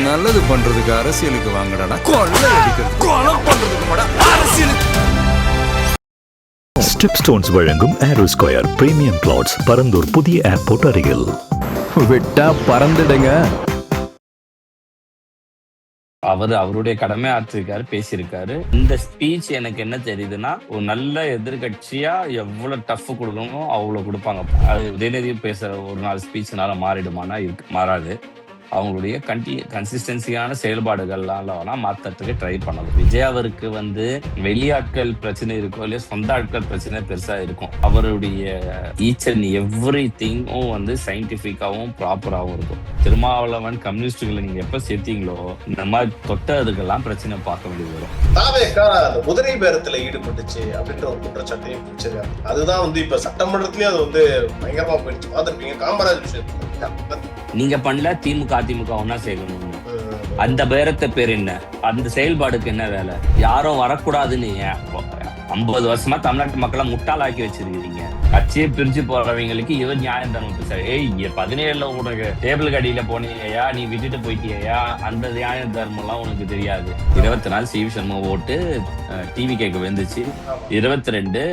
நல்லது பண்றதுக்கு அரசியலுக்கு வாங்கடா, கொள்ளை அடிக்கிறது கொலை பண்றதுக்கு அரசியலுக்கு. ஸ்டெப் ஸ்டோன்ஸ் வழங்கும் aero square premium flats Parandur புதிய ஏர்போர்ட் அருகில். விட்டா பறந்துடுங்க. அவருடைய கடமை ஆற்றிருக்காரு, பேசியிருக்காரு. இந்த ஸ்பீச் எனக்கு என்ன தெரியுதுன்னா, ஒரு நல்ல எதிர்கட்சியா எவ்வளவு டஃப் கொடுக்கணுமோ அவ்வளவு கொடுப்பாங்க. அது உதயநிதியும் பேசுற ஒரு நாள் ஸ்பீச்னால மாறிடுமானா மாறாது. அவங்களுடைய கன்சிஸ்டன்சியான செயல்பாடுகள்லாம் மாற்றத்துக்கு ட்ரை பண்ணணும். விஜய் அவருக்கு வெளியாட்கள் பிரச்சனை இருக்கும் இல்லையா, சொந்த ஆட்கள் பிரச்சனை பெருசா இருக்கும். அவருடைய ஈச் அண்ட் எவ்ரி திங்கும் சயின்டிபிக்காவும் ப்ராப்பராகவும் இருக்கும். திருமாவளவன் கம்யூனிஸ்டுகளை நீங்க எப்ப சேர்த்தீங்களோ இந்த மாதிரி தொட்டதுக்கெல்லாம் பிரச்சனை பார்க்க வேண்டியது வரும். குதிரை பேரத்துல ஈடுபட்டுச்சு அப்படின்ற ஒரு குற்றச்சாட்டையும் பிடிச்சிருக்காங்க. அதுதான் இப்ப சட்டமன்றத்திலயும் அது பயங்கரமா போயிடுச்சு. பார்த்திருப்பீங்க காமராஜ் விஷயத்துல நீங்க பண்ணல, திமுக அதிமுக ஒன்னா சேர்க்கணும். அந்த பேரத்தை பேர் என்ன, அந்த செயல்பாடுக்கு என்ன வேலை? யாரும் வரக்கூடாதுன்னு 50 வருஷமா தமிழ்நாட்டு மக்களை முட்டாளாக்கி வச்சிருக்கீங்க. கட்சியை பிரிஞ்சு போறவங்களுக்கு இவர் நியாயம் தரணும். 17 உனக்கு டேபிள் கடியில போனியா, நீ விட்டுட்டு போயிட்டியா, அந்த நியாயம் தர்மம் எல்லாம் உனக்கு தெரியாது. 24 சிவி சண்முக ஓட்டு டிவி கேட்க வந்துச்சு. 22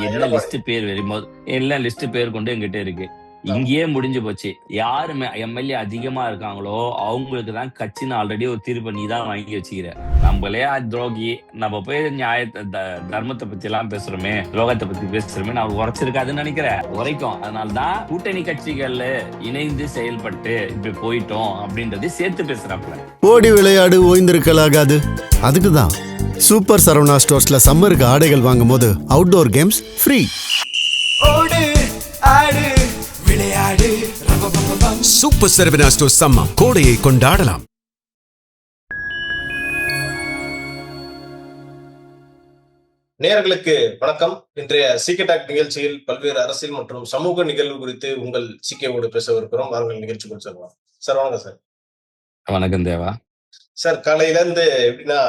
என்ன லிஸ்ட் பேர் வரும்போது எல்லாம் லிஸ்ட் பேர் கொண்டு எங்கிட்ட இருக்கு. இங்கேயே முடிஞ்சு போச்சு. யாரு எம்எல்ஏ அதிகமா இருக்காங்களோ அவங்களுக்கு தான் கட்சின்னு ஆல்ரெடி ஒரு தீர்ப்பு நீ தான் வாங்கி வச்சுக்கிற. நம்மளே துரோகி, நம்ம போய் நியாயத்தை தர்மத்தை பத்தி எல்லாம் பேசுறோமே, துரோகத்தை பத்தி பேசுறோமே, நான் உரைச்சிருக்காதுன்னு நினைக்கிறேன். உரைக்கும். அதனால்தான் கூட்டணி கட்சிகள்ல இணைந்து செயல்பட்டு இப்படி போயிட்டோம் அப்படின்றது சேர்த்து பேசுறாப்புல. ஓடி விளையாடு ஓய்ந்திருக்கலாகாது. அதுக்குதான் சூப்பர் சரவணா ஸ்டோர்ஸ்ல சம்மருக்கு ஆடைகள் வாங்கும் போது outdoor games free. Super Saravana stores சம்மா கோடையை கொண்டாடலாம். நேயர்களுக்கு வணக்கம். இன்றைய சீக்கே டாக் நிகழ்ச்சியில் பல்வேறு அரசியல் மற்றும் சமூக நிகழ்வு குறித்து உங்கள் சீக்கேவோடு பேசவிருக்கிறோம். வாருங்கள் நிகழ்ச்சி கொடுத்துருவோம். சார் வணக்கம் சார். வணக்கம் தேவா. சார் காலையில இருந்து எப்படின்னா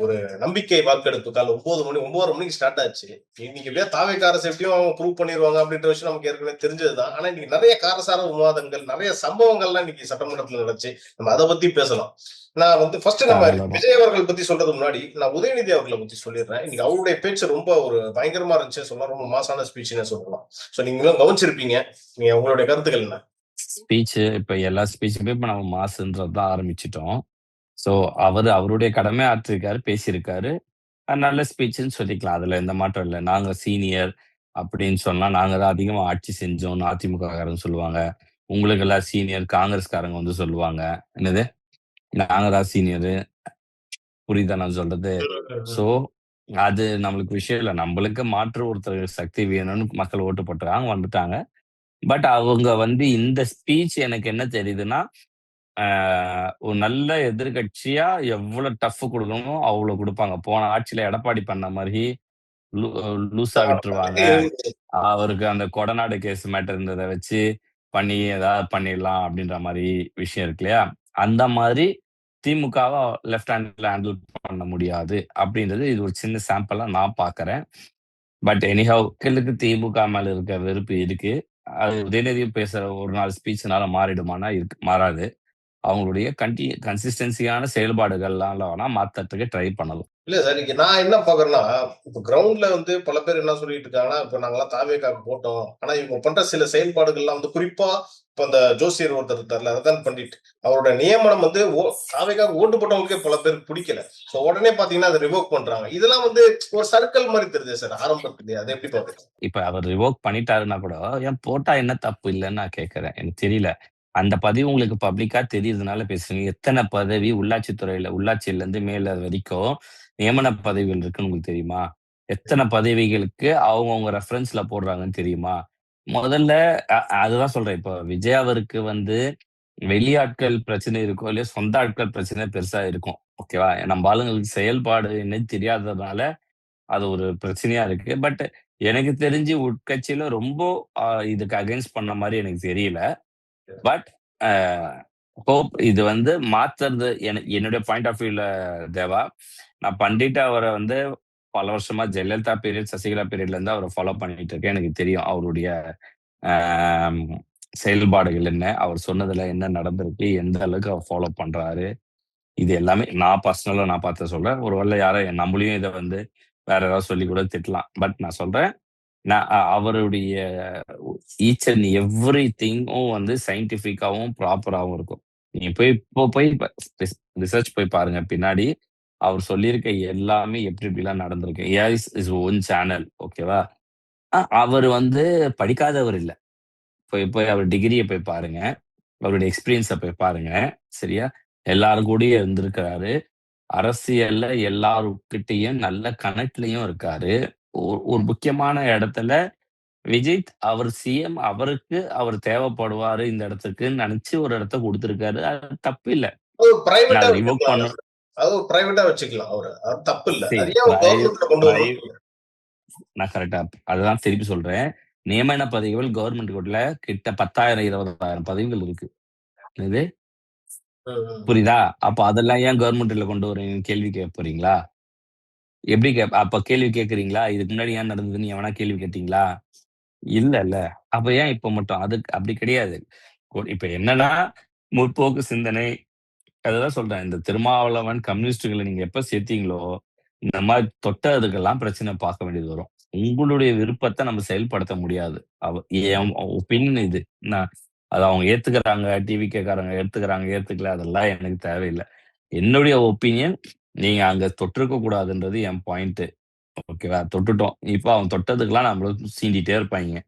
ஒரு நம்பிக்கை வாக்கெடுப்பு காலை 9 மணிக்கு ஸ்டார்ட் ஆச்சு. இன்னைக்கு எப்படியா தாவேக்கார சேஃப்டியும் அவங்க ப்ரூவ் பண்ணிடுவாங்க அப்படின்ற விஷயம் நமக்கு ஏற்கனவே தெரிஞ்சதுதான். ஆனா இன்னைக்கு நிறைய காரசார விவாதங்கள், நிறைய சம்பவங்கள்லாம் இன்னைக்கு சட்டமன்றத்துல நடந்துச்சு. நம்ம அதை பத்தி பேசலாம். நான் ஃபர்ஸ்ட் நம்ம விஜய் அவர்கள் பத்தி சொல்றதுக்கு முன்னாடி நான் உதயநிதி அவர்களை பத்தி சொல்லிடுறேன். இன்னைக்கு அவருடைய பேச்சு ரொம்ப ஒரு பயங்கரமா இருந்துச்சு சொல்லலாம். ரொம்ப மாசான ஸ்பீச்னு சொல்லலாம். சோ நீங்களும் கவனிச்சிருப்பீங்க. நீங்க உங்களுடைய கருத்துக்கள் என்ன? ஸ்பீச் இப்ப எல்லா ஸ்பீச்சுமே இப்ப நம்ம மாசுன்றதுதான் ஆரம்பிச்சிட்டோம். ஸோ அவருடைய கடமை ஆற்றிருக்காரு, பேசியிருக்காரு. நல்ல ஸ்பீச்சுன்னு சொல்லிக்கலாம். அதுல எந்த மாற்றம் இல்லை. நாங்க சீனியர் அப்படின்னு சொன்னா நாங்க தான் அதிகமா ஆட்சி செஞ்சோம் அதிமுக காரங்க சொல்லுவாங்க. உங்களுக்கு எல்லாம் சீனியர் காங்கிரஸ்காரங்க சொல்லுவாங்க. என்னது, நாங்க தான் சீனியரு. புரியுதா நான் சொல்றது? ஸோ அது நம்மளுக்கு விஷயம் இல்லை. நம்மளுக்கு மாற்று ஒருத்தர் சக்தி வேணும்னு மக்கள் ஓட்டு போட்டுறாங்க, வந்துட்டாங்க. பட் அவங்க இந்த ஸ்பீச் எனக்கு என்ன தெரியுதுன்னா, ஒரு நல்ல எதிர்கட்சியா எவ்வளவு டஃப் கொடுக்கணுமோ அவ்வளவு கொடுப்பாங்க. போன ஆட்சியில எடப்பாடி பண்ண மாதிரி லூசா விட்டுருவாங்க. அவருக்கு அந்த கொடநாடு கேஸ் மேட்டர் இருந்ததை வச்சு பண்ணி ஏதாவது பண்ணிடலாம் அப்படின்ற மாதிரி விஷயம் இருக்கு இல்லையா, அந்த மாதிரி திமுகவை லெஃப்ட் ஹேண்ட்ல ஹேண்டில் பண்ண முடியாது அப்படின்றது இது ஒரு சின்ன சாம்பிளா நான் பாக்குறேன். பட் எனிஹவ் மக்களுக்கு திமுக மேல இருக்க வெறுப்பு இருக்கு. அது உதயநிதியும் பேசுற ஒரு நாள் ஸ்பீச்னால மாறிடுமானா மாறாது. அவங்களுடைய கன்சிஸ்டன்சியான செயல்பாடுகள்லாம் மாற்றத்துக்கு ட்ரை பண்ணலாம். இல்ல சார், இங்க நான் என்ன பாக்குறேன்னா, இப்ப கிரவுண்ட்ல பல பேர் என்ன சொல்லிட்டு இருக்காங்கன்னா, இப்ப நாங்கெல்லாம் தாவேக்காக்கு போட்டோம். ஆனா இவங்க பண்ற சில செயல்பாடுகள்லாம் குறிப்பா இப்ப அந்த ஜோசியர் ஒருத்தர் இருக்காருல, அதான் பண்ணிட்டு அவரோட நியமனம் தாவேக்காக்கு ஓட்டு போட்டவங்களுக்கே பல பேருக்கு பிடிக்கல. சோ உடனே பாத்தீங்கன்னா அதை ரிவோக் பண்றாங்க. இதெல்லாம் ஒரு சர்க்கிள் மாதிரி தெரியுது சார் ஆரம்பத்துலயே. அதை எப்படி பாக்குறீங்க? இப்ப அவர் ரிவோக் பண்ணிட்டாருன்னா கூட ஏன் போட்டா என்ன தப்பு இல்லைன்னு நான் கேட்கிறேன். எனக்கு தெரியல. அந்த பதவி உங்களுக்கு பப்ளிக்கா தெரியுறதுனால பேசுறீங்க. எத்தனை பதவி உள்ளாட்சியில இருந்து மேல வரைக்கும் நியமன பதவிகள் இருக்குன்னு உங்களுக்கு தெரியுமா? எத்தனை பதவிகளுக்கு அவங்க ரெஃபரன்ஸ்ல போடுறாங்கன்னு தெரியுமா? முதல்ல அதுதான் சொல்றேன். இப்போ விஜய் அவருக்கு வெளியாட்கள் பிரச்சனை இருக்கும் இல்லையா, சொந்த ஆட்கள் பிரச்சனை பெருசா இருக்கும். ஓகேவா? நம்ம ஆளுங்களுக்கு செயல்பாடு என்ன தெரியாததுனால அது ஒரு பிரச்சனையா இருக்கு. பட் எனக்கு தெரிஞ்சு உட்கட்சியில ரொம்ப இதுக்கு அகைன்ஸ்ட் பண்ண மாதிரி எனக்கு தெரியல. பட் ஹோப் இது மாத்துறது என்னுடைய பாயிண்ட் ஆஃப் வியூல தேவா. நான் பண்டிட் அவரை பல வருஷமா ஜெயலலிதா பீரியட், சசிகலா பீரியட்ல இருந்து அவரை ஃபாலோ பண்ணிட்டு இருக்கேன். எனக்கு தெரியும் அவருடைய செயல்பாடுகள் என்ன? அவர் சொன்னதுல என்ன நடந்திருக்கு? எந்த அளவுக்கு அவர் ஃபாலோ பண்றாரு? இது எல்லாமே நான் பர்சனலா நான் பார்த்து சொல்றேன். ஒரு வேளை யாரும் நம்மளையும் இத வந்து வேற ஏதாவது சொல்லி கூட திட்டலாம். பட் நான் சொல்றேன், நான் அவருடைய ஈச் அண்ட் எவ்ரிதிங்கும் வந்து சயின்டிஃபிக்காவும், ப்ராப்பராவும் இருக்கும். நீங்க இப்போ போய் ரிசர்ச் போய் பாருங்க பின்னாடி. அவர் சொல்லியிருக்க எல்லாமே எப்படி எப்படிலாம் நடந்திருக்கு. இஸ் ஓன் சேனல் ஓகேவா? அவரு வந்து படிக்காதவர் இல்ல. போய் போய் அவர் டிகிரிய போய் பாருங்க. அவருடைய எக்ஸ்பீரியன்ஸ போய் பாருங்க. சரியா? எல்லார் கூடயும் இருந்திருக்கிறாரு. அரசியல்ல எல்லார்கிட்டயும் நல்ல கனெக்ட்லயும் இருக்காரு. ஒரு முக்கியமான இடத்துல விஜய் அவர் சிஎம் அவருக்கு அவர் தேவைப்படுவாரு இந்த இடத்துக்குன்னு நெனச்சு ஒரு இடத்த குடுத்திருக்காரு. அது தப்பு இல்ல. அது நான் பிரைவேட்டா அத ரிவோக் வச்சுக்கலாம். பண்ணணும். அது பிரைவேட்டா வச்சுக்கலாம் அவரு. அது தப்பு இல்ல. சரி அது ஏன் கவர்மெண்ட்ல கொண்டு பிரை வரணும்? நான் கரெக்ட்டா அதுதான் திருப்பி சொல்றேன். நியமன பதவிகள் கவர்மெண்ட் கோட்ல கிட்ட 10,000, 20,000 பதவிகள் இருக்கு. என்னது? புரியுதா? அப்ப அதெல்லாம் ஏன் கவர்மெண்ட்ல கொண்டு வரீங்கன்னு கேள்வி கேட்க போறீங்களா? எப்படி அப்ப கேள்வி கேட்கிறீங்களா? இதுக்கு முன்னாடி ஏன் நடந்ததுன்னு எவனா கேள்வி கேட்டீங்களா? இல்லல்ல. அப்ப ஏன் இப்ப மட்டும்? அதுக்கு அப்படி கிடையாது. இப்ப என்னன்னா, முற்போக்கு சிந்தனை அதுதான் சொல்றேன். இந்த திருமாவளவன், கம்யூனிஸ்டுகள நீங்க எப்ப சேர்த்தீங்களோ, இந்த மாரி தொட்டதுக்கெல்லாம் பிரச்சனை பார்க்க வேண்டியது வரும். உங்களுடைய விருப்பத்த நம்ம செயல்படுத்த முடியாது. என் ஒப்பீனியன் இது. நான் அத அவங்க ஏத்துக்கிறாங்க, டிவிகேக்காரங்க ஏத்துக்கிறாங்க, ஏத்துக்கல அதெல்லாம் எனக்கு தேவையில்ல. என்னுடைய ஒப்பீனியன் நீங்க அங்க தொட்டிருக்க கூடாதுன்றது என் பாயிண்ட்டு. ஓகேவா? தொட்டுட்டோம். இப்ப அவன் தொட்டதுக்கெல்லாம் நம்மள சீண்டிட்டே இருப்பாய்ங்க.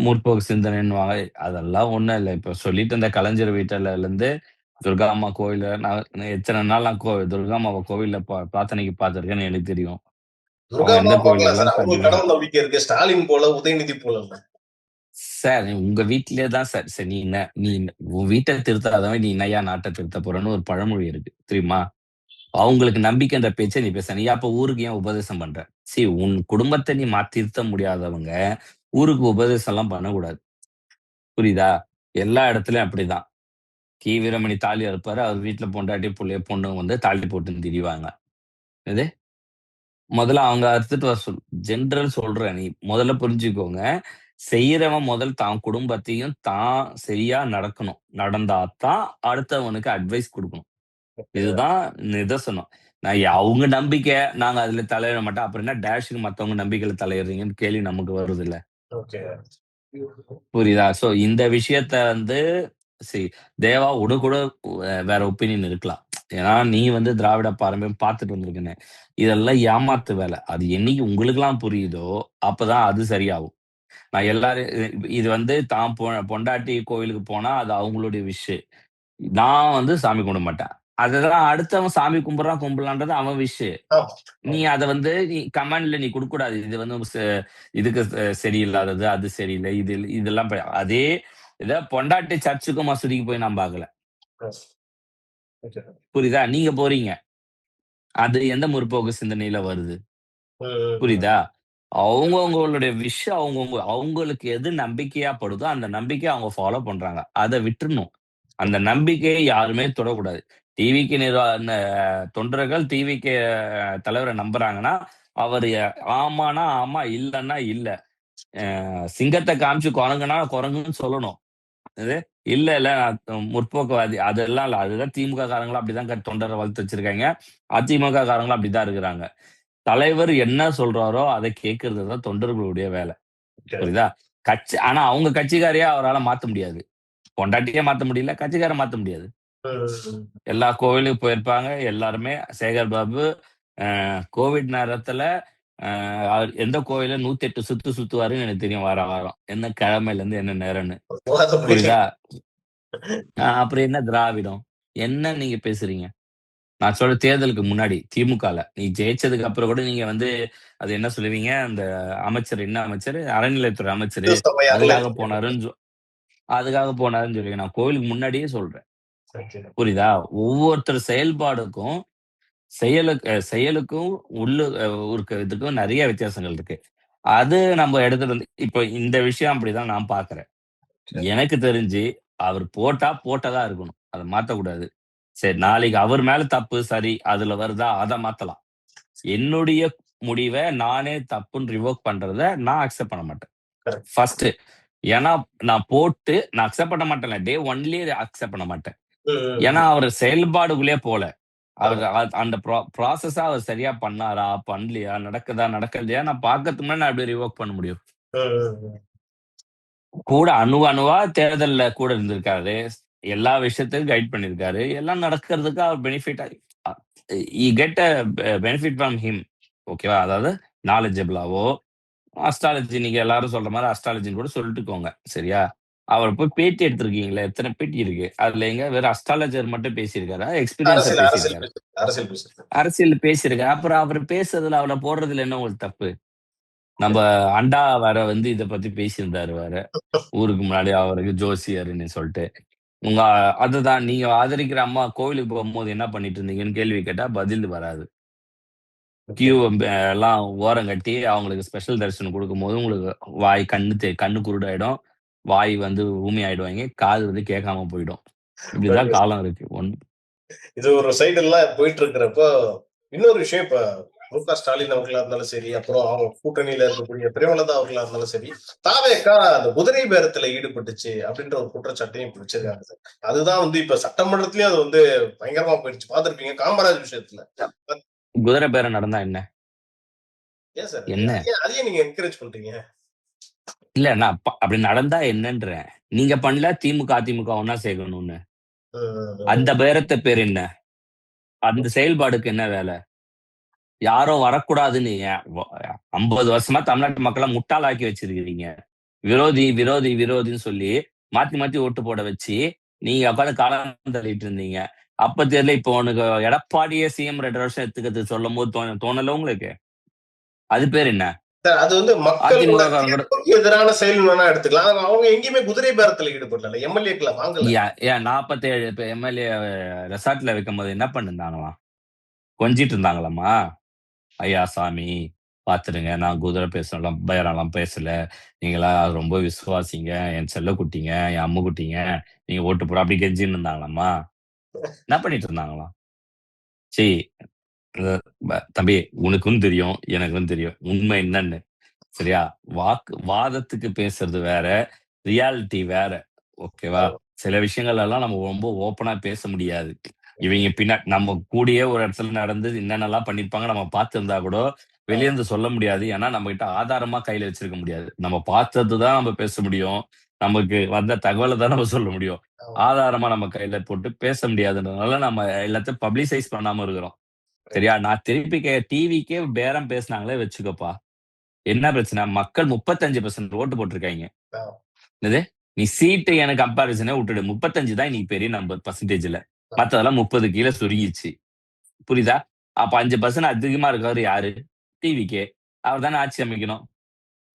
'முற்போக்கு சிந்தனைன்னுவாங்க.' அதெல்லாம் ஒண்ணும் இல்ல. இப்ப சொல்லிட்டு இருந்த கலைஞர் வீட்டுலருந்து துர்கா அம்மா கோயில்ல நான் எத்தன நாள் நான் துர்கா அம்மாவ கோவில்ல பிரார்த்தனைக்கு பார்த்திருக்கேன்னு எனக்கு தெரியும். அவங்க துர்காம்மா எந்த பார்க்கலாம் சார். கோயிலுக்கெல்லாம் அவங்களுக்கு கடவுள் நம்பிக்கை இருக்கு. ஸ்டாலின் போல, உதயநிதி போல இல்ல. சார் உங்க வீட்லயே தான் சார் சரி நீ உன் வீட்ட திருத்தாதவன் நீ என்னய்யா நாட்ட திருத்த போறன்னு ஒரு பழமொழி இருக்கு. தெரியுமா? அவங்களுக்கு நம்பிக்கைன்ற பேச்ச நீ பேச. நீ அப்ப ஊருக்கு ஏன் உபதேசம் பண்ற? உன் குடும்பத்த நீ திருத்த முடியாதவங்க, ஊருக்கு உபதேசம்லாம் பண்ணக்கூடாது. புரியுதா? எல்லா இடத்துலயும் அப்படிதான். வீரமணி தாலி அறுப்பாரு. அவர் வீட்ல பொண்டாட்டி, புள்ளைய, பொண்ணு வந்து தாலி போட்டுன்னு திரிவாங்க. எது? முதல்ல அவங்க அறுத்துட்டு வர சொல். ஜெனரல் சொல்றேன். நீ முதல்ல புரிஞ்சுக்கோங்க. செய்யறவன் தான் குடும்பத்தையும் தான் சரியா நடக்கணும். நடந்தா தான் அடுத்தவனுக்கு அட்வைஸ் குடுக்கணும். இதுதான் நிதர்சனம். அவங்க நம்பிக்கை, நாங்க அதுல தலையிட மாட்டோம். அப்புறம் என்ன டேஷ்க்கு மத்தவங்க நம்பிக்கையில தலையிடுறீங்கன்னு கேள்வி நமக்கு வருதுல்ல. ஓகே. புரியுதா? சோ இந்த விஷயத்த வந்து சி தேவா உனக்கு கூட வேற ஒப்பீனியன் இருக்கலாம். ஏன்னா நீ வந்து திராவிட பாரம்பரியம் பார்த்துட்டு வந்திருக்கன்னு. இதெல்லாம் ஏமாத்து வேலை. அது என்னைக்கு உங்களுக்கெல்லாம் புரியுதோ, அப்பதான் அது சரியாகும். நான் எல்லாரும் இது வந்து தான் பொண்டாட்டி கோவிலுக்கு போனா அது அவங்களுடைய விஷ். நான் வந்து சாமி கும்பிட மாட்டேன். அததான் அடுத்தவன் சாமி கும்பிடுறான், கும்பிடலான்றது அவன் விஷ். ஆமா. நீ அத வந்து நீ கமெண்ட்ல நீ குடுக்கக்கூடாது. இது வந்து இதுக்கு சரியில்லாதது, அது சரியில்ல. இதெல்லாம் அதே இத பொண்டாட்டி சர்ச்சுக்கும், மசூதிக்கு போய் நான் பார்க்கல. ஓகே. புரியுதா? நீங்க போறீங்க. அது எந்த முற்போக்கு சிந்தனையில வருது? புரியுதா? அவங்கவங்களுடைய விஷயம் அவங்களுக்கு எது நம்பிக்கையா படுதோ, அந்த நம்பிக்கைய அவங்க ஃபாலோ பண்றாங்க. அத விட்டுறணும். அந்த நம்பிக்கையை யாருமே தொடக்கூடாது. டிவிக்கு தொண்டர்கள் டிவிக்கு தலைவர நம்புறாங்கன்னா, அவரு ஆமான்னா ஆமா, இல்லன்னா இல்ல. சிங்கத்த காமிச்சு குரங்குன்னா குரங்குன்னு சொல்லணும். இது இல்ல முற்போக்குவாதி அதெல்லாம் இல்ல. அதுதான் திமுக காரங்களும் அப்படிதான் தொண்டரை வளர்த்து வச்சிருக்காங்க. அதிமுக காரங்களும் அப்படிதான் இருக்கிறாங்க. தலைவர் என்ன சொல்றாரோ அதை கேட்கறது தான் தொண்டர்களுடைய வேலை. புரியுதா? ஆனா அவங்க கட்சிக்காரையே அவரால மாத்த முடியாது. பொண்டாட்டியே மாத்த முடியல, கட்சிக்கார மாத்த முடியாது. எல்லா கோவிலுக்கு போயிருப்பாங்க. எல்லாருமே சேகர் பாபு கோவிட் நேரத்துல அவர் எந்த கோயில 108 சுத்துவாருன்னு எனக்கு தெரியும் வாரம். என்ன கிழமையில இருந்து என்ன நேரம்னு. புரியுதா? அப்புறம் என்ன திராவிடம்? என்ன நீங்க பேசுறீங்க? நான் சொல்ற தேர்தலுக்கு முன்னாடி திமுகல. நீ ஜெயிச்சதுக்கு அப்புறம் கூட நீங்க வந்து அது என்ன சொல்லுவீங்க? அந்த அமைச்சர் என்ன அமைச்சர்? அறநிலையத்துறை அமைச்சரு. அதுக்காக போனாருன்னு சொல்லுவீங்க. நான் கோவிலுக்கு முன்னாடியே சொல்றேன். புரியுதா? ஒவ்வொருத்தர் செயல்பாடுக்கும் செயலுக்கும் இதுக்கும் நிறைய வித்தியாசங்கள் இருக்கு. அது நம்ம எடுத்துட்டு வந்து இப்ப இந்த விஷயம் அப்படிதான் நான் பார்க்கிறேன். எனக்கு தெரிஞ்சு அவர் போட்டதா இருக்கணும். அத மாத்தக்கூடாது. சரி நாளைக்கு அவர் மேல தப்பு சரி அதுல வருதா அத மாத்தலாம். என்னுடைய முடிவை நானே தப்புன்னு ரிவோக் பண்றத நான் அக்செப்ட் பண்ண மாட்டேன். ஃபர்ஸ்ட் ஏன்னா நான் போட்டு நான் அக்செப்ட் பண்ண மாட்டேன்ல, டே ஒன்லயே அக்செப்ட் பண்ண மாட்டேன். ஏன்னா ம். அவர் செயல்பாடுக்குள்ளே போல. அவர் ஆமா. அந்த ப்ராசஸா அவர் சரியா பண்ணாரா? பண்ணலையா? நடக்குதா? நடக்கலையா? நான் பார்க்கறதுக்கு முன்னாடி நான் எப்படி ரிவோக் பண்ண முடியும்? ம். கூட அணுவா தேர்தல்ல கூட இருந்திருக்காரு. எல்லா விஷயத்துக்கும் கைட் பண்ணியிருக்காரு. எல்லாம் நடக்கிறதுக்கு அவர் benefit you get a benefit from him. ஓகேவா? அதாவது நாலெட்ஜபிளாவோ, அஸ்ட்ராலஜி நீங்க எல்லாரும் சொல்ற மாரி அஸ்ட்ராலஜின்னு கூட சொல்லிட்டுக்கோங்க. சரியா? அவர போய் பேட்டி எடுத்திருக்கீங்களே, எத்தன பேட்டி இருக்கு? அதுல எங்க வெறும் அஸ்ட்ராலஜர் மட்டும் பேசியிருக்காரா? எக்ஸ்பீரியன்ஸ அரசியல் அரசியல் பேசியிருக்காரா? பேசுறது. அரசியல் பேசுறது. அரசியல் பேசியிருக்காரு. அப்புறம் அவரு பேசுறதுல அவர போடுறதுல என்ன உங்களுக்கு தப்பு? நம்ப அண்டா வேற வந்து இத பத்தி பேசியிருந்தாரு வேற. ஊருக்கு முன்னாடி அவருக்கு ஜோசியர்ன்னு சொல்ட்டு. உங்க அதுதான் நீங்க ஆதரிக்கிற அம்மா கோவிலுக்கு போகும்போது என்ன பண்ணிட்டு இருந்தீங்கன்னு கேள்வி கேட்டா பதில் வராது. கியூ நிச்சயமா. எல்லாம் ஓரம் கட்டி அவங்களுக்கு ஸ்பெஷல் தரிசனம் குடுக்கும்போது உங்களுக்கு வாய் கண்ணு குருடாயிடும். வாய் வந்து ஊமி ஆயிடுவாய்ங்க. காது வந்து கேட்காம போயிடும். இப்படிதான் காலம் இருக்கு. இது ஒரு சைடு எல்லாம் போயிட்டு இருக்கிறப்போ, இன்னொரு விஷயம் இப்ப ஸ்டாலின் அவர்களா இருந்தாலும் சரி, அப்புறம் அவங்க கூட்டணியில இருக்கக்கூடிய பிரேமலதா அவர்களா இருந்தாலும் சரி, தாவேக்கா அந்த குதிரை பேரத்துல ஈடுபட்டுச்சு அப்படின்ற ஒரு குற்றச்சாட்டையும் இப்ப வச்சிருக்காங்க சார். அதுதான் வந்து இப்ப சட்டமன்றத்திலயும் அது வந்து பயங்கரமா போயிடுச்சு. பார்த்திருப்பீங்க காமராஜ் விஷயத்துல. குதிரை பேரம் நடந்தா என்ன? ஏன் சார்? என்ன? அதையே நீங்க என்கரேஜ் பண்றீங்க? இல்ல நான் அப்படி நடந்தா என்னன்றேன். நீங்க பண்ணல திமுக, அதிமுக ஒண்ணா சேர்க்கணும்னு. அந்த ம். பேரத்த பேர் என்ன? அந்த செயல்பாடுக்கு என்ன வேல? யாரும் வரக்கூடாதுன்னு 50 வருஷமா தமிழ்நாட்டு மக்கள முட்டாளாக்கி வச்சிருக்கிறீங்க. விரோதி, விரோதி, விரோதின்னு சொல்லி மாத்தி, மாத்தி ஓட்டு போட வச்சு, நீங்க உட்கார்ந்து காலம் தள்ளிட்டு இருந்தீங்க. அப்ப தெரியல, இப்போ உனக்கு எடப்பாடியே சிஎம் 2 வருஷம் எடுத்துக்கிறது சொல்லும்போது தோணல உங்களுக்கு? அது பேர் என்ன? சார் அது வந்து மக்களோட அதிமுக காரங்க கூட தீர்ப்புக்கு எதிரான செயல் வேணா எடுத்துக்கலாம். ஆனா அவங்க எங்கேயுமே குதிரை பேரத்துல ஈடுபடல. எம்எல்ஏக்கள வாங்கல. ஏன் 47 இப்ப எம்எல்ஏ ரெசார்ட்ல வைக்கும்போது என்ன பண்ணிருந்தாங்களாம்? கொஞ்சிட்டு இருந்தாங்களாமா? ஐயா சாமி பாத்துருங்க. நான் குதிரை பேசலாம் பேரம்லாம் பேசல. நீங்கலாம் ரொம்ப விசுவாசிங்க. என் செல்லக்குட்டிங்க, என் அம்முக்குட்டிங்க. நீங்க ஓட்டு போட அப்படி கெஞ்சின்னு இருந்தாங்களாமா? என்ன பண்ணிட்டு இருந்தாங்களாம்? சீ அ தம்பி உனக்கும் தெரியும், எனக்கும் தெரியும். உண்மை என்னன்னு. சரியா? வாதத்துக்கு பேசுறது வேற, ரியாலிட்டி வேற. ஓகேவா? ஆமா. சில விஷயங்கள் எல்லாம் நம்ம ரொம்ப ஓப்பனா பேச முடியாது. இவைங்க நம்ம கூடயே ஒரு இடத்துல நடந்து என்னென்னலாம் பண்ணியிருப்பாங்க நம்ம பார்த்திருந்தா கூட, வெளிய இருந்து சொல்ல முடியாது. ஏன்னா, நம்மகிட்ட ஆதாரமா கையில வச்சிருக்க முடியாது. நம்ம பார்த்தது தான் நம்ம பேச முடியும். நமக்கு வந்த தகவல தான் நம்ம சொல்ல முடியும். ஆமா. ஆதாரமா நம்ம கையில போட்டு பேச முடியாதுன்றதுனால, நம்ம எல்லாத்தையும் பப்ளிசைஸ் பண்ணாம இருக்கிறோம். சரியா? நான் திருப்பி டிவிக்கே பேரம் பேசுனாங்களே வச்சுக்கப்பா. என்ன பிரச்சனை? மக்கள் 35% ஓட்டு போட்டுருக்காய்ங்க. ஆமா. என்னது? நீ சீட்டு எனக்கு கம்பேரிசனே விட்டுடு. 35 தான் இன்னைக்கு பெரிய நம்பர் பெர்சன்டேஜ்ல. மத்ததெல்லாம் 30 கீழ சுருங்கிருச்சு. புரியுதா? அப்ப 5% அதிகமா இருக்கவரு யாரு? டிவிகே. அவர் தானே ஆட்சி அமைக்கணும்.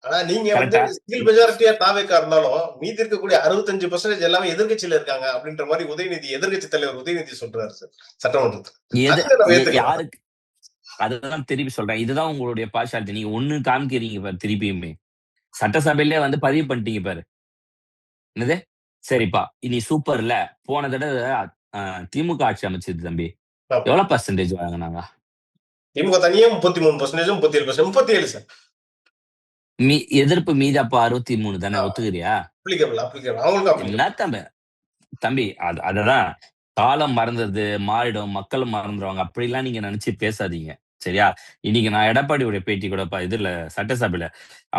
ஆனா நீங்க வந்து கரெக்ட்டா? சிங்கிள் மெஜாரிட்டியா தாவேக்கா இருந்தாலும், மீதி இருக்கக்கூடிய 65% எல்லாமே எதிர்க்கட்சியில இருக்காங்க அப்படின்ற மாரி எதிர்க்கட்சி தலைவர் உதயநிதி சொல்றாரு சார் சட்டமன்றத்துல. எது அதுல நம்ம ஏத்துக்கலாம். யாருக்கு அதுதான் திருப்பி சொல்றேன். இதுதான் உங்களுடைய பார்ஷியாலிட்டி. நீங்க ஒண்ணு காமிக்கிறீங்க பாரு திருப்பியுமே. சட்டசபையிலே வந்து பதிவு பண்ணிட்டீங்க பாரு. என்னது? சரிப்பா. நீ சூப்பர்ல. போன தடவ அ திமுக ஆட்சி அமைச்சது தம்பி. ஆமா. எவ்வளோ பெர்சன்டேஜ் வாங்குனாங்க? திமுக தனியா 33% 37% 37 சார். எதிர்ப்பு மீது அப்ப 63 தானே ஒத்துக்கிறியா? அப்ளிகபிள். அவங்களுக்கும் என்ன அப்ளிகபிள். தம்பி தம்பி அததான் காலம் மறந்தது, மாறிடும், மக்களும் மறந்துருவாங்க. அப்படிலாம் நீங்க நினைச்சு பேசாதீங்க. சரியா? இன்னைக்கு நான் எடப்பாடியுடைய பேட்டி கூட இதுல சட்டசபையில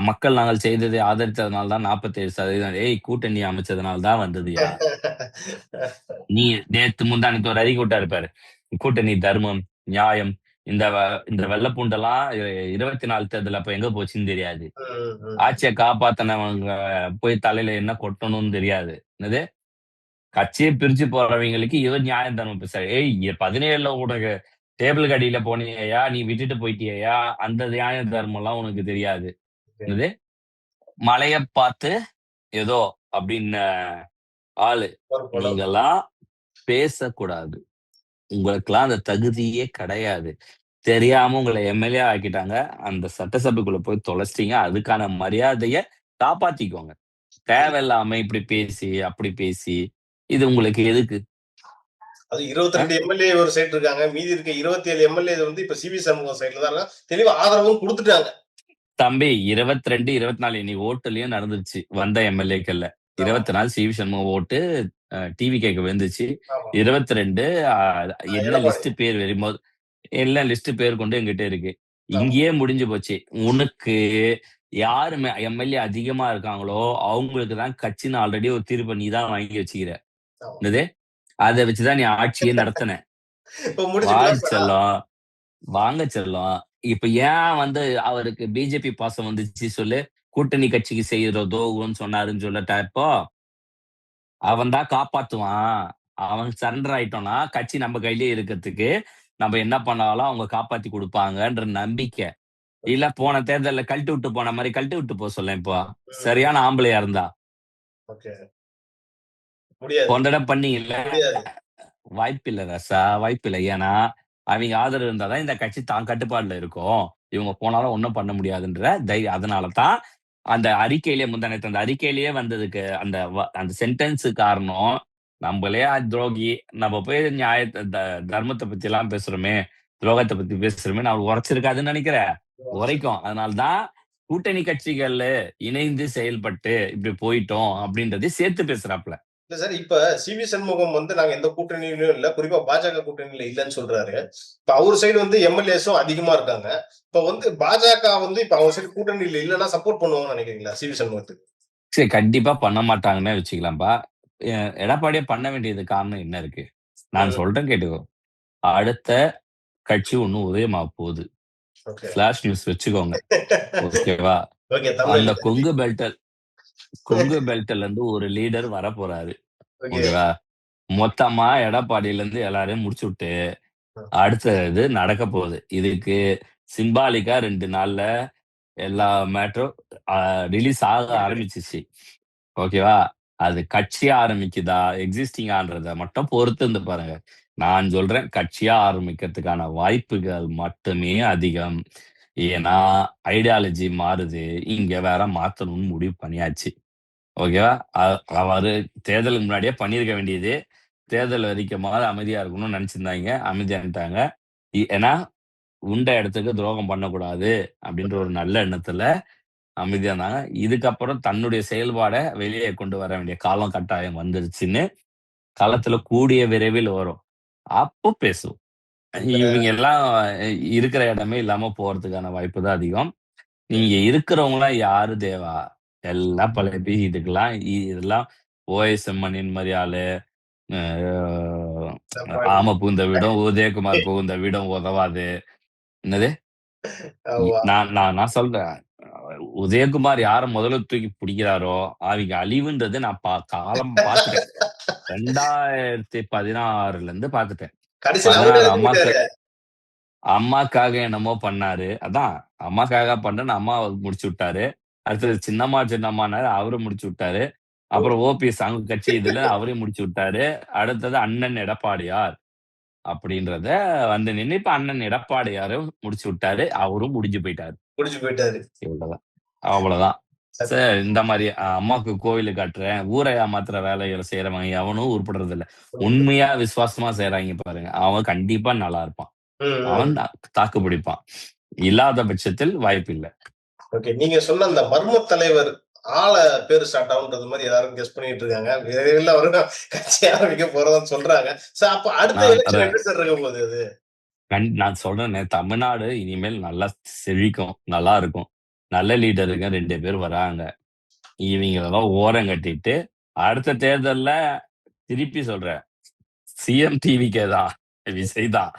மக்கள் நாங்கள் செய்ததை ஆதரித்ததுனால தான் 47% ஏய் கூட்டணி அமைச்சதுனால தான் வந்ததுயா. நீ நேத்து முந்தானேத்து ஒரு அறிக்கை விட்டாரு பாரு. கூட்டணி தர்மம், நியாயம் இந்த வெள்ள பூண்டெல்லாம் 24 தேர்தல் அப்ப எங்க போச்சுன்னு தெரியாது. ம். ஆட்சிய காப்பாத்துனவங்க போய் தலையில என்ன கொட்டணும்னு தெரியாது. என்னது? கட்சிய பிரிச்சு போறவங்களுக்கு இவர் நியாயம் தர்மம் பேசுறாரு. ஏய் 17ல உனக்கு டேபிளுக்கு அடியில போனியேயா, நீ விட்டுட்டு போயிட்டியேயா, அந்த நியாய தர்மம்லாம் உனக்கு தெரியாது. என்னது? மழைய பார்த்து ஏதோ அப்டின்ன ஆளு. ஒரு படம். நீங்கலாம் பேசக்கூடாது. உங்களுக்கெல்லாம் அந்த தகுதியே கிடையாது. தெரியாம உங்கள எம்எல்ஏ ஆக்கிட்டாங்க. அந்த சட்டசபைக்குள்ள போய் தொலைச்சிட்டீங்க. அதுக்கான மரியாதைய காப்பாத்திக்கோங்க. தேவையில்லாம இப்படி பேசி, அப்படி பேசி, இது உங்களுக்கு எதுக்கு? அது அ 22 எம்எல்ஏ ஒரு சைடு இருக்காங்க. மீதி இருக்க 27 எம்எல்ஏ வந்து இப்ப சிவி சண்முகம் சைடுல தான் இருக்காங்க. தெளிவா ஆதரவும் குடுத்துட்டாங்க. தம்பி 22, 24 இன்னைக்கு ஓட்டுலயும் நடந்துருச்சு. வந்த எம்எல்ஏக்கள்ல. ஆமா 24 சி.வி. சண்முகம் ஓட்டு டிவிகேக்கு விழுந்துச்சு. ஆமா 22 என்ன எடப்பாடி லிஸ்ட் பேர் வரும்போது எல்லாம் லிஸ்ட் பேர் கொண்டு என்கிட்ட இருக்கு. ஆமா இங்கேயே முடிஞ்சு போச்சு. உனக்கு யாரு எம்எல்ஏ அதிகமா இருக்காங்களோ, அவங்களுக்கு தான் கட்சின்னு ஆல்ரெடி ஒரு தீர்ப்ப நீ தான் வாங்கி வச்சுக்கிற. ஆமா என்னது? அத வச்சு தான் நீ ஆட்சியே நடத்துன. இப்ப முடிச்சுக்கலாம் வாடி செல்லம், வாங்க செல்லம். இப்ப ஏன் வந்து அவருக்கு பிஜேபி பாசம் வந்துச்சு சொல்லு? கூட்டணி கட்சிக்கு செய்றதோன்னு சொன்னாருன்னு சொல்லட்டா இப்போ? அவன் தான் காப்பாத்துவான். அவன் சரண்டர் ஆயிட்டோம்னா, கட்சி நம்ம கையிலேயே இருக்கறதுக்கு, நம்ம என்ன பண்ணாலும் அவங்க காப்பாத்தி குடுப்பாங்கன்ற நம்பிக்கை. இல்ல போன தேர்தல்ல கழட்டி விட்டு போன மாரி கழட்டி விட்டு சொல்லேன் இப்போ. சரியான ஆம்பளையா இருந்தா. ஓகே முடியாது போன தடவ பண்ணீங்கல்ல. முடியாது வாய்ப்பில்ல ராசா, வாய்ப்பில்ல. ஏன்னா, அவிங்க ஆதரவு இருந்தா தான் இந்த கட்சி தான் கட்டுப்பாட்டுல இருக்கும். இவங்க போனாலும் ஒண்ணும் பண்ண முடியாதுன்ற அதனால தான் அந்த அறிக்கையிலேயே முந்தாநேத்து அந்த அறிக்கையிலேயே வந்ததுக்கு அந்த சென்டென்ஸ் காரணம், நம்பளே துரோகி, நம்ம போய் நியாயத்த தர்மத்த பத்திலாம் பேசுறோமே, துரோகத்த பத்தி பேசுறோமே, அவருக்கு உரைச்சிருக்காதுன்னு நெனைக்கிறேன். உரைக்கும். அதனால தான் கூட்டணி கட்சிகள்ல இணைந்து செயல்பட்டு இப்படி போயிட்டோம் அப்படின்றதையும் சேர்த்து பேசுறாப்ல. இல்ல சார் இப்ப சி.வி. சண்முகம் வந்து நாங்க எந்த கூட்டணியிலும் இல்ல குறிப்பா பாஜக கூட்டணியில இல்லன்னு சொல்றாரு. இப்ப அவர் சைடு வந்து எம்எல்ஏஸும் அதிகமா இருக்காங்க. இப்ப வந்து பாஜக வந்து இப்ப அவர் சைடு கூட்டணியில இல்லன்னா சப்போர்ட் பண்ணுவாங்கன்னு நினைக்கிறீங்களா சி.வி. சண்முகத்துக்கு? சரி கண்டிப்பா பண்ண மாட்டாங்கன்னே வச்சுக்கலாம்பா. எடப்பாடியே பண்ண வேண்டியது காரணம் என்ன இருக்கு? நான் ம். சொல்றேன் கேட்டுக்கோ. அடுத்த கட்சி ஒண்ணு உதயமாக போகுது. ஓகே. ஃபிளாஷ் நியூஸ் வச்சுக்கோங்க. ஓகேவா? ஓகே அந்த தமிழ்ல. கொங்கு பெல்ட்ல இருந்து ஒரு லீடர் வரப்போறாரு. ஓகே. ஓகேவா? மொத்தமா எடப்பாடியில இருந்து எல்லாரையும் முடிச்சுட்டு, அடுத்தது நடக்க போகுது. இதுக்கு சிம்பாலிக்கா 2 நாள்ல எல்லா மேட்டரும் ரிலீஸ் ஆக ஆரம்பிச்சுச்சு. ஓகேவா? அது கட்சியா ஆரம்பிக்குதா, எக்ஸிஸ்டிங்கான்றத மட்டும் பொறுத்து இருந்து பாருங்க. நான் சொல்றேன் கட்சியா ஆரம்பிக்கிறதுக்கான வாய்ப்புகள் மட்டுமே அதிகம். ஏன்னா, ஐடியாலஜி மாறுது. இங்க வேற மாத்தணும்னு முடிவு பண்ணியாச்சு. ஓகேவா? அவரு தேர்தலுக்கு முன்னாடியே பண்ணியிருக்க வேண்டியது. தேர்தல் வரைக்குமாவது அமைதியா இருக்கணும்னு நெனச்சிருந்தாய்ங்க. அமைதியா இருந்துட்டாங்க. ஏன்னா, உண்ட இடத்துக்கு துரோகம் பண்ணக்கூடாது அப்படின்ற ஒரு நல்ல எண்ணத்துல அமைதியா இருந்தாங்க. இதுக்கப்புறம் தன்னுடைய செயல்பாட வெளியே கொண்டு வர வேண்டிய காலம் கட்டாயம் வந்துருச்சுன்னு, களத்துல கூடிய விரைவில் வரும். அப்போ பேசுவோம். இந்த இவங்க எல்லாம் இருக்கிற இடமே இல்லாம போறதுக்கான வாய்ப்பு தான் அதிகம். நீங்க இருக்கிறவங்கலாம் யாரு தேவா? எல்லாம் பழைய இதுக்கெல்லாம் இதெல்லாம் ஓஎஸ் மணியன் மாரி ஆளு, அ எடப்பாடி. ஆம புகுந்த வீடும், உதயகுமார் புகுந்த வீடும் உதவாது. என்னது? ஆமா. நான் நான் நான் சொல்றேன். உதயகுமார் யார முதல்ல தூக்கி பிடிக்கிறாரோ, அவிங்க அழிவுன்றது நான் காலம் பார்த்துட்டேன். 2016ல இருந்து பார்த்துட்டேன். கடைசில அவரே 16 இறந்து போயிட்டாரு. அம்மாக்காக என்னமோ பண்ணாரு. அதான் அம்மாக்காக பண்றேன்னு அம்மாவ முடிச்சு விட்டாரு. அடுத்தது சின்னம்மா சின்னம்மான்னாரு அவரும் முடிச்சு விட்டாரு. அப்புறம் ஓபிஎஸ் அவங்க கட்சி இதுல அவரையும் முடிச்சு விட்டாரு. அடுத்தது அண்ணன் எடப்பாடியார் அப்படின்றத வந்து நின்னு இப்ப அண்ணன் எடப்பாடியாரும் முடிச்சு விட்டாரு. அவரும் முடிஞ்சு போயிட்டாரு. முடிச்சு போயிட்டாரு. இவ்வளவுதான். அவ்வளவுதான். சார் இந்த மாரி அம்மாவுக்கு கோவிலு கட்டுறேன், ஊரை ஏமாத்துற வேலைகள செய்றவன் எவனும் உருப்படுறது இல்ல. உண்மையா விசுவாசமா செய்றாய்ங்க பாருங்க. அவன் கண்டிப்பா நல்லா இருப்பான். ம், அவன் ம். தாக்கு பிடிப்பான். இல்லாத பட்சத்தில் வாய்ப்பில்ல. ஓகே. நீங்க சொன்ன அந்த மர்ம தலைவர் ஆள பேரு ஸ்டார்ட் ஆகுன்றது மாரி எல்லாரும் கெஸ் பண்ணிட்டு இருக்காங்க. விரைவில் அவரு கட்சி ஆரம்பிக்க போறதான்னு சொல்றாங்க. சார் அப்ப அடுத்த நான் அத எலக்ஷன் எப்படி சார் இருக்க போகுது அது? நான் சொல்றேனே தமிழ்நாடு இனிமேல் நல்லா செழிக்கும். நல்லா இருக்கும். நல்ல லீடருங்க 2 பேர் வராங்க. இவங்களெல்லாம் ஓரங்கட்டிட்டு, அடுத்த தேர்தல்ல திருப்பி சொல்றேன். சிஎம் டிவிகே தான். விஜய் தான்.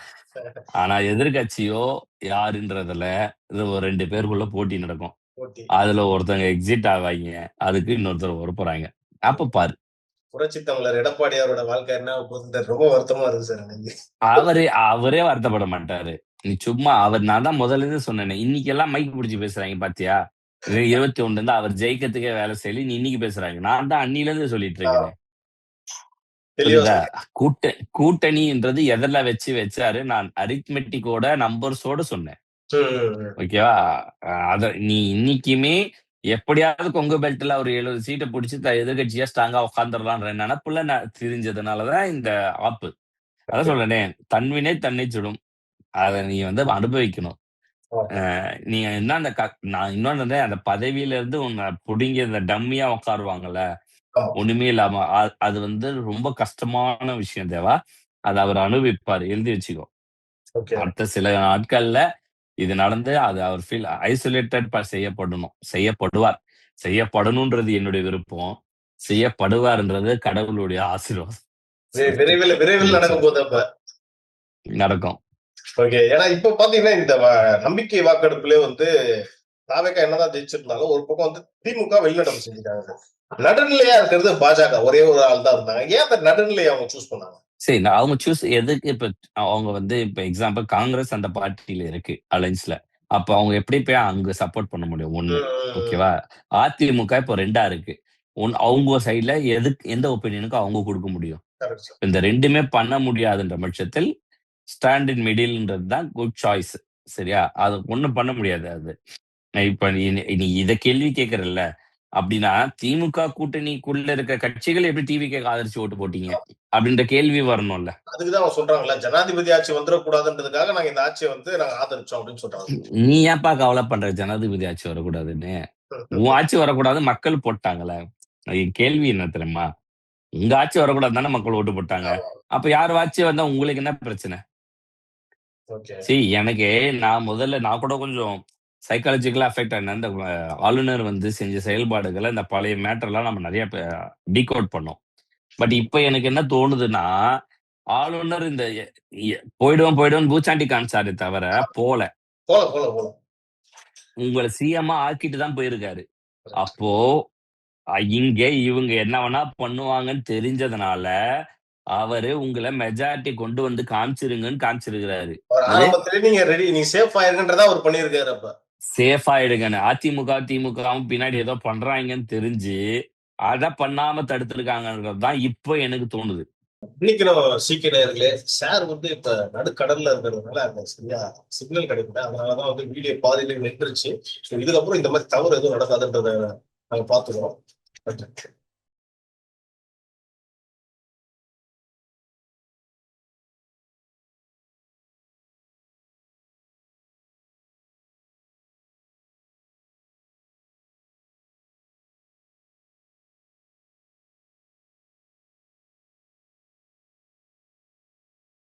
ஆனா எதிர்க்கட்சியோ யாருன்றதுல இது ஒரு 2 பேருக்குள்ள போட்டி நடக்கும். போட்டி. அதுல ஒருத்தங்க எக்ஸிட் ஆவாய்ங்க. அதுக்கு இன்னொருத்தர் வரப்போறாய்ங்க. அப்ப பாரு. புரட்சி தமிழர் எடப்பாடியாரோட வாழ்க்கை என்ன போகுதுன்னு ரொம்ப வருத்தமா இருக்கு சார் எனக்கு. அவரே வருத்தப்பட மாட்டாரு. நீ சும்மா நான் தான் முதல்ல இருந்து சொன்னேனே. இன்னைக்கெல்லாம் மைக் புடிச்சு பேசுறாய்ங்க பாத்தியா? 21 இருந்து அவர் ஜெயிக்கிறதுக்கே வேலை செய்யல. நீ இன்னைக்கு பேசுறாங்க. நான் தான் அன்னில இருந்து சொல்லிட்டு இருக்கேனே. தெளிவா புரியுதா? சொன்னீங்க. கூட்டணின்றது எதுல வச்சாரு. நான் அரித்மெட்டிக்கோட நம்பர்ஸோட சொன்னேன். ம், ம், ம். ஓகேவா? அத நீ இன்னைக்குமே எப்படியாவது கொங்கு பெல்ட்ல ஒரு 70 சீட்ட புடிச்சு எதிர்க்கட்சியா ஸ்ட்ராங்கா உட்கார்ந்துடலான்ற நெனப்புல தெரிஞ்சதுனால தான் இந்த ஆப்பு. அதான் ஓகே. சொல்றேனே, தன்வினை தன்னை சுடும். அத நீ வந்து அனுபவிக்கணும். நீங்க என்ன நான் இன்னொன்னு அந்த பதவியில இருந்து உன்னை புடுங்கி அந்த டம்மியா உட்காருவாங்கல்ல, ஒண்ணுமே இல்லாம. அது வந்து ரொம்ப கஷ்டமான விஷயம் தேவா. அத அவர் அனுபவிப்பாரு. எழுதி வச்சுக்கோ. ஓகே. அடுத்த சில நாட்கள்ல இது நடந்து அது அவர் ஃபீல் ஐசோலேட்டட் செய்யப்படணும். செய்யப்படுவார். செய்யப்படணும்ன்றது என்னுடைய விருப்பம். செய்யப்படுவார்ன்றது கடவுளுடைய ஆசீர்வாதம். விரைவில் விரைவில் நடக்க போகுது அப்ப. நடக்கும். ஓகே. ஏன்னா இப்ப பாத்தீங்கன்னா இந்த நம்பிக்கை வாக்கெடுப்புல வந்து தாவேக்கா என்னதான் ஜெயிச்சிருந்தாலும் ஒரு பக்கம் வந்து திமுக வெளிநடப்பு செஞ்சுட்டாங்க. நடுநிலையா இருக்கிறது பாஜக ஒரே ஒரு ஆள் தான் இருந்தாங்க. ஏன் அந்த நடுநிலையை அவங்க சூஸ் பண்ணாங்க? சரி, அவங்க சூஸ் எதுக்கு இப்ப அவங்க வந்து இப்ப எக்ஸாம்பிள் காங்கிரஸ் அந்த பார்ட்டியில இருக்கு அலைன்ஸ்ல. அப்ப அவங்க எப்படி போய் அங்க சப்போர்ட் பண்ண முடியும்? ஒண்ணு. ஓகேவா? அதிமுக இப்போ 2ஆ இருக்கு. அவங்க சைட்ல எந்த ஒப்பீனியனுக்கும் அவங்க கொடுக்க முடியும். இந்த 2மே பண்ண முடியாதுன்ற பட்சத்தில் ஸ்டாண்ட் இன் மிடில்ன்றது தான் குட் சாய்ஸ். சரியா? அது ஒண்ணும் பண்ண முடியாது அது. இப்ப நீ இத கேள்வி கேட்கறல்ல, அப்படின்னா திமுக கூட்டணிக்குள்ள இருக்க கட்சிகள் எப்படி டிவிக்கு ஆதரிச்சு ஓட்டு போட்டீங்க அப்படின்ற கேள்வி வரணும்ல. அதுக்குதான் அவங்க சொல்றாங்கல்ல, ஜனாதிபதி ஆட்சி வந்துடக்கூடாதுன்றதுக்காக நாங்க இந்த ஆட்சியை வந்து நாங்க ஆதரிச்சோம் அப்படின்னு சொல்றாங்க. நீ ஏன்பா கவலை பண்ற ஜனாதிபதி ஆட்சி வரக்கூடாதுன்னு? உன் ஆட்சி வரக்கூடாது மக்கள் போட்டாங்கல்ல. என் கேள்வி என்ன தெரியுமா? உங்க ஆட்சி வரக்கூடாது தானே மக்கள் ஓட்டு போட்டாங்க. அப்ப யார் ஆட்சி வந்தா உங்களுக்கு என்ன பிரச்சனை? சரி, எனக்கு நான் கூட கொஞ்சம் சைக்காலஜிக்கலா அஃபெக்ட் ஆனேன். இந்த ஆளுநர் வந்து செஞ்ச செயல்பாடுகளை இந்த பழைய மேட்டர்லாம் நம்ம நிறைய டீகோட் பண்ணோம். பட் இப்ப எனக்கு என்ன தோணுதுன்னா, ஆளுநர் இந்த போயிடுவோம் பூச்சாண்டி காமிச்சாரு தவிர போல உங்களை சிஎம்மா ஆக்கிட்டு தான் போயிருக்காரு. அப்போ இங்க இவங்க என்ன வேணா பண்ணுவாங்கன்னு தெரிஞ்சதுனால அவரு உங்களை மெஜாரிட்டி கொண்டு வந்து காமிச்சிருங்கன்னு காமிச்சிருக்கிறாரு. சேஃப் ஆயிடுங்கன்னு. அதிமுக திமுகவும் பின்னாடி ஏதோ பண்றாங்கன்னு தெரிஞ்சு அத பண்ணாம தடுத்திருக்காங்கன்றதுதான் இப்ப எனக்கு தோணுது. இன்னைக்கு நம்ம சீக்கிரர்களே சார் வந்து இப்ப நடுக்கடல்ல இருக்கிறதுனால அந்த சரியா சிக்னல் கிடைக்கல. அதனாலதான் வந்து வீடியோ பாதியில நின்றுச்சு. இதுக்கப்புறம் இந்த மாதிரி தவறு எதுவும் நடக்காதுன்றத நாங்க பாத்துக்கிறோம்.